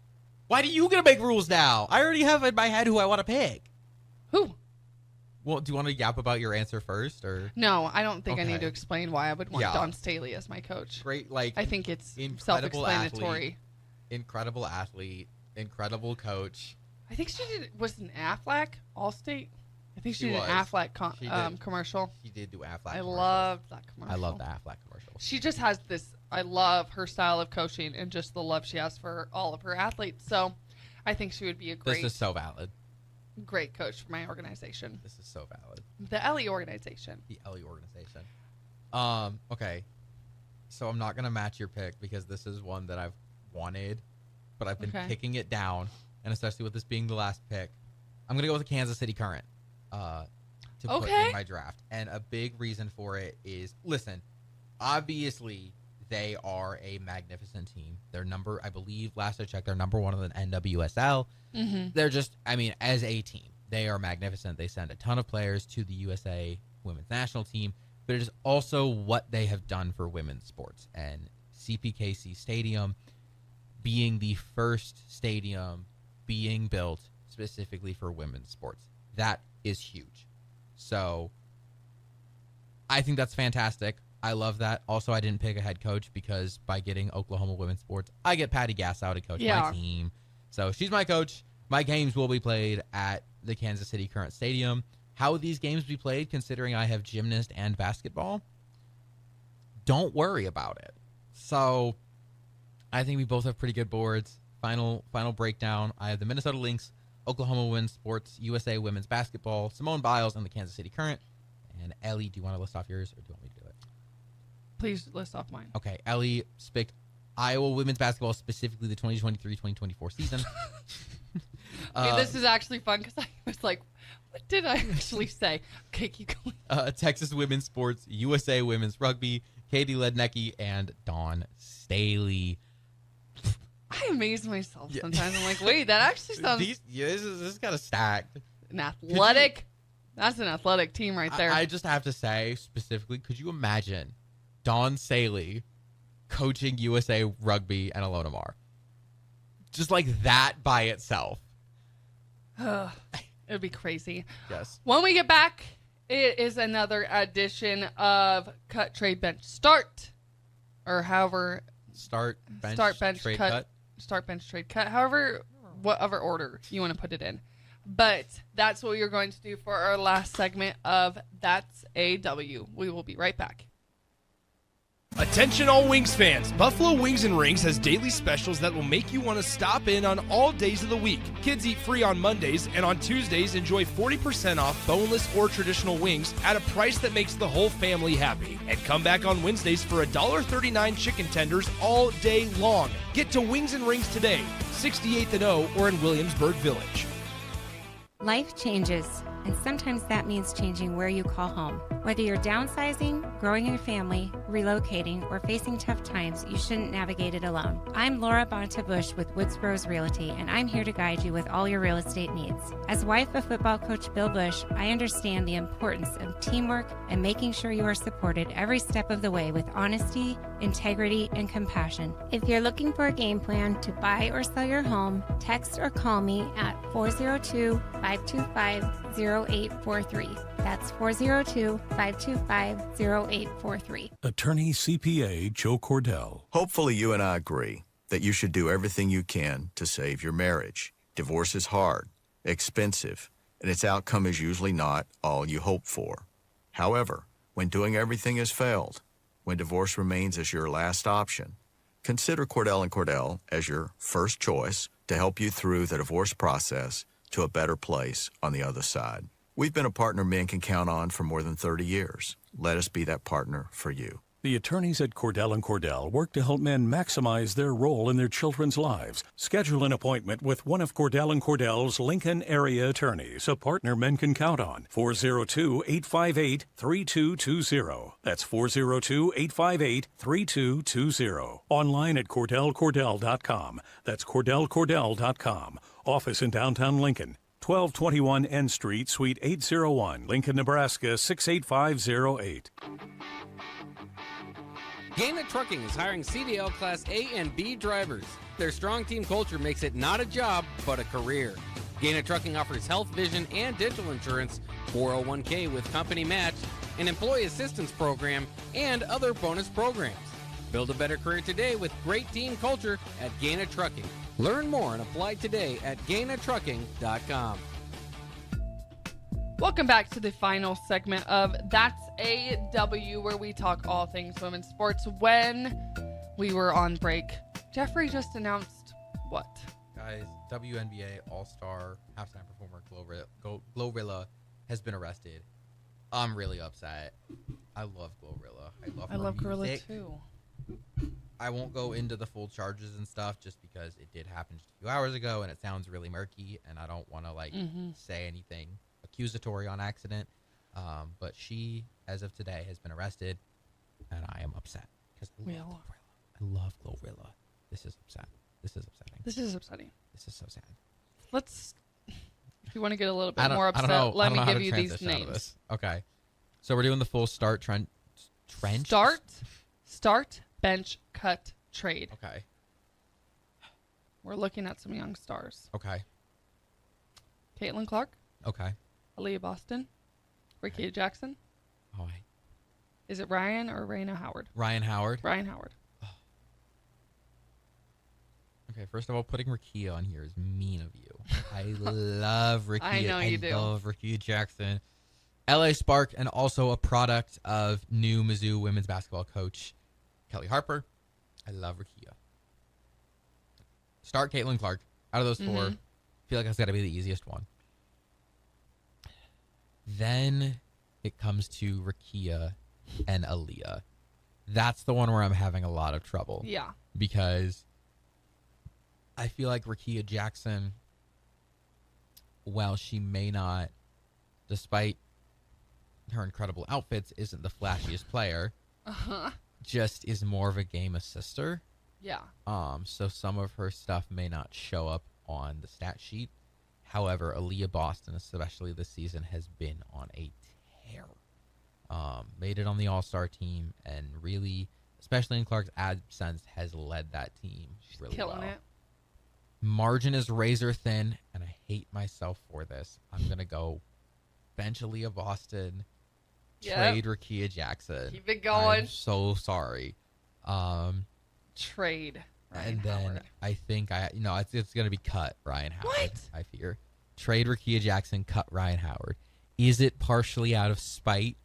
Why do you get to make rules now? I already have in my head who I want to pick. Who? Well, do you want to yap about your answer first? Or No, I don't think I need to explain why I would want Yeah. Dawn Staley as my coach. Great, like... I think it's incredible self-explanatory. Incredible athlete. Incredible coach. I think she was an Aflac, Allstate. I think she She did an was. Affleck She did. commercial. She did do Affleck. I commercials. loved that commercial. I love the Affleck commercials. She just has this. I love her style of coaching and just the love she has for all of her athletes. So, I think she would be a This is so valid. great coach for my organization, This is so valid. the Ellie organization. The Ellie organization. Okay. So I'm not gonna match your pick because this is one that I've wanted, but I've been Okay. kicking it down, and especially with this being the last pick, I'm gonna go with the Kansas City Current. To put Okay. in my draft, and a big reason for it is, listen, obviously they are a magnificent team. They're I believe last I checked, they're number one in the NWSL. Mm-hmm. They're just, I mean, as a team, they are magnificent. They send a ton of players to the USA women's national team, but it is also what they have done for women's sports. And CPKC Stadium being the first stadium being built specifically for women's sports, that is huge. So I think that's fantastic. I love that. Also, I didn't pick a head coach because by getting Oklahoma women's sports, I get Patty Gasow to coach my team. So she's my coach. My games will be played at the Kansas City Current Stadium. How would these games be played considering I have gymnast and basketball? Don't worry about it. So I think we both have pretty good boards. Final breakdown. I have the Minnesota Lynx, Oklahoma women's sports, USA women's basketball, Simone Biles, and the Kansas City Current. And Ellie, do you want to list off yours, or do you want me to do it? Please list off mine. Okay, Ellie picked Iowa women's basketball, specifically the 2023-2024 season. Okay, this is actually fun because I was like, what did I actually say? Okay, keep going. Texas women's sports, USA women's rugby, Katie Lednecki, and Dawn Staley. I amaze myself sometimes. I'm like, wait, that actually sounds This is kind of stacked. an athletic. That's an athletic team right there. I just have to say, specifically, could you imagine Dawn Staley coaching USA Rugby and Alona Mar? Just like that by itself. It'd be crazy. Yes. When we get back, it is another edition of Cut, Trade, Bench, Start. Or however... Start, bench, trade, cut. Start, bench, trade, cut. However, whatever order you want to put it in. But that's what you're going to do for our last segment of That's a W. We will be right back. Attention all Wings fans, Buffalo Wings and Rings has daily specials that will make you want to stop in on all days of the week. Kids eat free on Mondays, and on Tuesdays enjoy 40% off boneless or traditional wings at a price that makes the whole family happy. And come back on Wednesdays for $1.39 chicken tenders all day long. Get to Wings and Rings today, 68th and O or in Williamsburg Village. Life changes, and sometimes that means changing where you call home. Whether you're downsizing, growing your family, relocating, or facing tough times, you shouldn't navigate it alone. I'm Laura Bonta-Bush with Woods Bros Realty, and I'm here to guide you with all your real estate needs. As wife of football coach Bill Bush, I understand the importance of teamwork and making sure you are supported every step of the way with honesty, integrity, and compassion. If you're looking for a game plan to buy or sell your home, text or call me at 402-525-0843. That's 402-525-0843. Attorney CPA Joe Cordell. Hopefully you and I agree that you should do everything you can to save your marriage. Divorce is hard, expensive, and its outcome is usually not all you hope for. However, when doing everything has failed, when divorce remains as your last option, consider Cordell & Cordell as your first choice to help you through the divorce process to a better place on the other side. We've been a partner men can count on for more than 30 years. Let us be that partner for you. The attorneys at Cordell & Cordell work to help men maximize their role in their children's lives. Schedule an appointment with one of Cordell & Cordell's Lincoln area attorneys, a partner men can count on. 402-858-3220. That's 402-858-3220. Online at CordellCordell.com. That's CordellCordell.com. Office in downtown Lincoln. 1221 N Street, Suite 801, Lincoln, Nebraska 68508. Gaina Trucking is hiring CDL Class A and B drivers. Their strong team culture makes it not a job, but a career. Gaina Trucking offers health, vision, and dental insurance, 401k with company match, an employee assistance program, and other bonus programs. Build a better career today with great team culture at Gaina Trucking. Learn more and apply today at GainaTrucking.com. Welcome back to the final segment of That's a W, where we talk all things women's sports. When we were on break, Jeffrey just announced what? Guys, WNBA All-Star halftime performer Glorilla has been arrested. I'm really upset. I love Glorilla. I love her Glorilla music. too. I won't go into the full charges and stuff just because it did happen just a few hours ago and it sounds really murky and I don't want to say anything accusatory on accident. But she, as of today, has been arrested and I am upset because I love Glorilla. This is upsetting. This is so sad. Let's, if you want to get a little bit more upset, let me give you these names. Okay. So we're doing the full start trench. Start, bench, cut, trade. Okay. We're looking at some young stars. Okay. Caitlin Clark. Okay. Aaliyah Boston. Rickea Jackson. Oh, Is it Ryan or Raina Howard? Ryan Howard. Ryan Howard. Okay, first of all, putting Rickea on here is mean of you. I love Rickea. I know you do. I love Rickea Jackson. LA Spark, and also a product of new Mizzou women's basketball coach Kelly Harper. I love Rickea. Start Caitlin Clark. Out of those four, I feel like that's got to be the easiest one. Then it comes to Rickea and Aaliyah. That's the one where I'm having a lot of trouble. Yeah. Because I feel like Rickea Jackson, while she may not, despite her incredible outfits, isn't the flashiest player, just is more of a game assister. Yeah. So some of her stuff may not show up on the stat sheet. However, Aaliyah Boston, especially this season, has been on a tear. Made it on the All-Star team and really, especially in Clark's absence, has led that team really well. Killing it. Margin is razor thin, and I hate myself for this. I'm going to go bench Aaliyah Boston, trade Rickea Jackson. Keep it going. I'm so sorry. Trade Ryan and then Howard. I think it's going to be cut Ryan Howard. What? I fear. Trade Rickea Jackson, cut Ryan Howard. Is it partially out of spite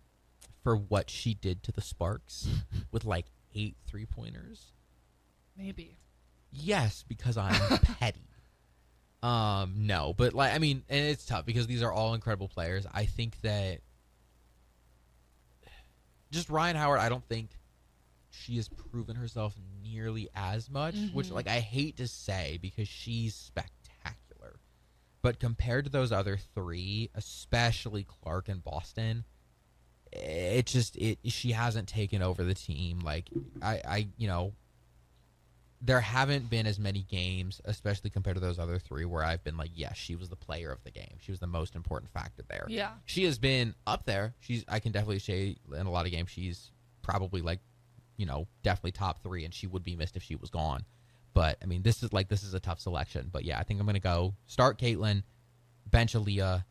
for what she did to the Sparks with like 8 3-pointers? Maybe. Yes, because I'm petty. No, but and it's tough because these are all incredible players. I think that just Ryan Howard, I don't think she has proven herself nearly as much, which I hate to say because she's spectacular. But compared to those other three, especially Clark and Boston, she hasn't taken over the team. There haven't been as many games, especially compared to those other three, where I've been like, yes, she was the player of the game. She was the most important factor there. Yeah. She has been up there. I can definitely say in a lot of games she's probably definitely top 3, and she would be missed if she was gone. But this is a tough selection. But yeah, I think I'm gonna go start Caitlin, bench Aaliyah,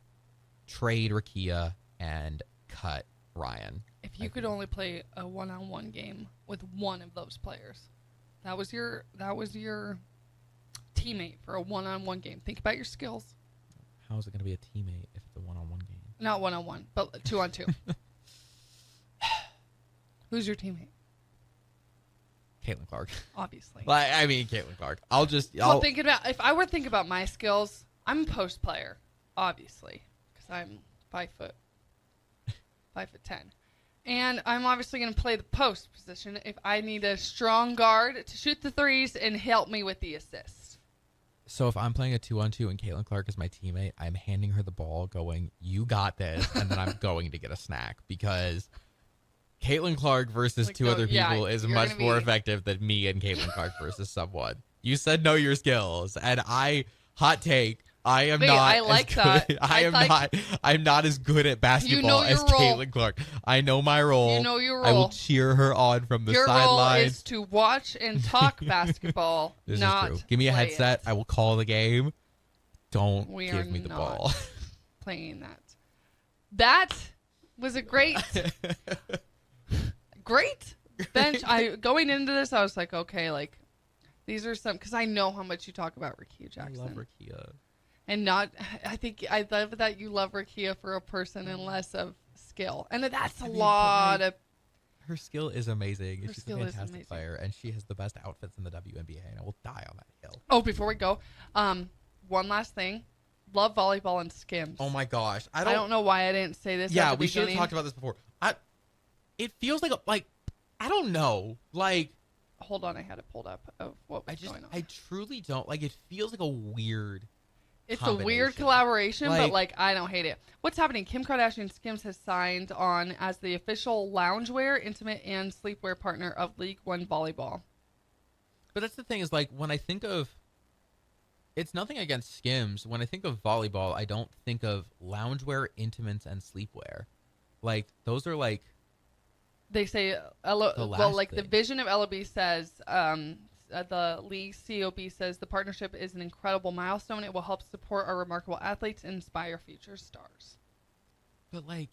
trade Rickea, and cut Ryan. If you could only play a one-on-one game with one of those players, that was your teammate for a one-on-one game. Think about your skills. How is it gonna be a teammate if it's a one-on-one game? Not one-on-one, but 2-on-2. Who's your teammate? Caitlin Clark. Obviously. Caitlin Clark. If I were to think about my skills, I'm a post player, obviously, because I'm 5'10", and I'm obviously going to play the post position if I need a strong guard to shoot the threes and help me with the assists. So if I'm playing a 2-on-2 and Caitlin Clark is my teammate, I'm handing her the ball, going, "You got this," and then I'm going to get a snack because Caitlin Clark versus two other people is much more effective than me and Caitlin Clark versus someone. You said know your skills, and hot take, I am not. I like that. That. I'm not as good at basketball as Caitlin Clark. I know my role. You know your role. I will cheer her on from the sidelines. Your role is to watch and talk basketball. This not is true. Give me a headset. It. I will call the game. Don't give me the not ball. Playing that. That was a great bench. Going into this, I was like, okay, these are some, because I know how much you talk about Rickea Jackson. I love Rickea. And not, I love that you love Rakia for a person and less of skill. And that's a lot of. Her skill is amazing. Her She's skill a is fantastic amazing. player, and she has the best outfits in the WNBA, and I will die on that hill. Oh, before we go, one last thing. Love volleyball and skims. Oh my gosh. I don't know why I didn't say this Yeah, at the we should have beginning. talked about this before. It feels like I don't know. Like, hold on, I had it pulled up of what was going on. I truly don't. Like, it feels like a weird It's a weird collaboration, but I don't hate it. What's happening? Kim Kardashian Skims has signed on as the official loungewear, intimate, and sleepwear partner of League One Volleyball. But that's the thing is, like, when I think of, it's nothing against Skims. When I think of volleyball, I don't think of loungewear, intimates, and sleepwear. Like, those are like. They say, the vision of LOB says, the league COB says the partnership is an incredible milestone. It will help support our remarkable athletes and inspire future stars. But like,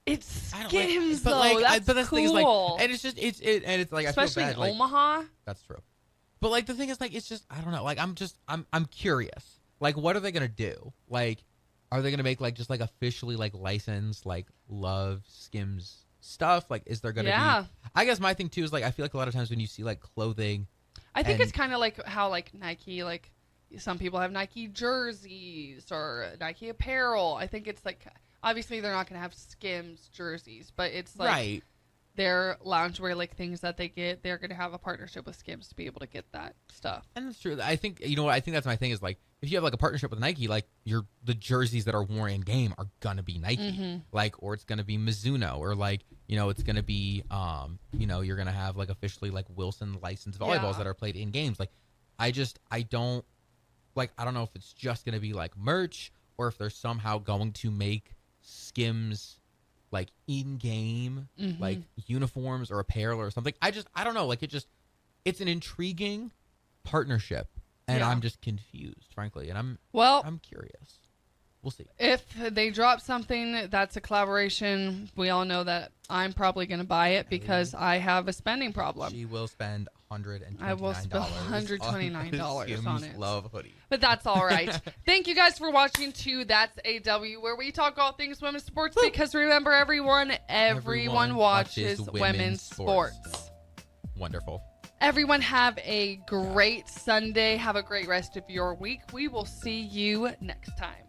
it's Skims though. That's but that's cool. The thing is, like, and it's just and it's like especially I feel bad, in Omaha. That's true. But like the thing is, like, it's just I don't know. Like I'm curious. Like, what are they gonna do? Like, are they gonna make like just like officially like licensed like Love Skims stuff? Like, is there gonna be? I guess my thing too is like I feel like a lot of times when you see like clothing. I think it's kind of like how like Nike, like some people have Nike jerseys or Nike apparel. I think it's like, obviously they're not going to have Skims jerseys, but it's like their loungewear, like things that they get, they're going to have a partnership with Skims to be able to get that stuff. And that's true. I think, you know what, I think that's my thing is like, if you have like a partnership with Nike, like the jerseys that are worn in game are going to be Nike, like, or it's going to be Mizuno, or like, you know, it's going to be, you know, you're going to have like officially like Wilson licensed volleyballs that are played in games. Like, I don't know if it's just going to be like merch or if they're somehow going to make Skims like in game, like uniforms or apparel or something. I don't know. Like, it's an intriguing partnership. And I'm just confused, frankly. And I'm curious. We'll see. If they drop something that's a collaboration, we all know that I'm probably going to buy it because I have a spending problem. She will spend $129. I will spend $129 on it. Love hoodie. But that's all right. Thank you guys for watching to That's AW, where we talk all things women's sports. Because remember, everyone watches women's sports. Wonderful. Everyone have a great Sunday. Have a great rest of your week. We will see you next time.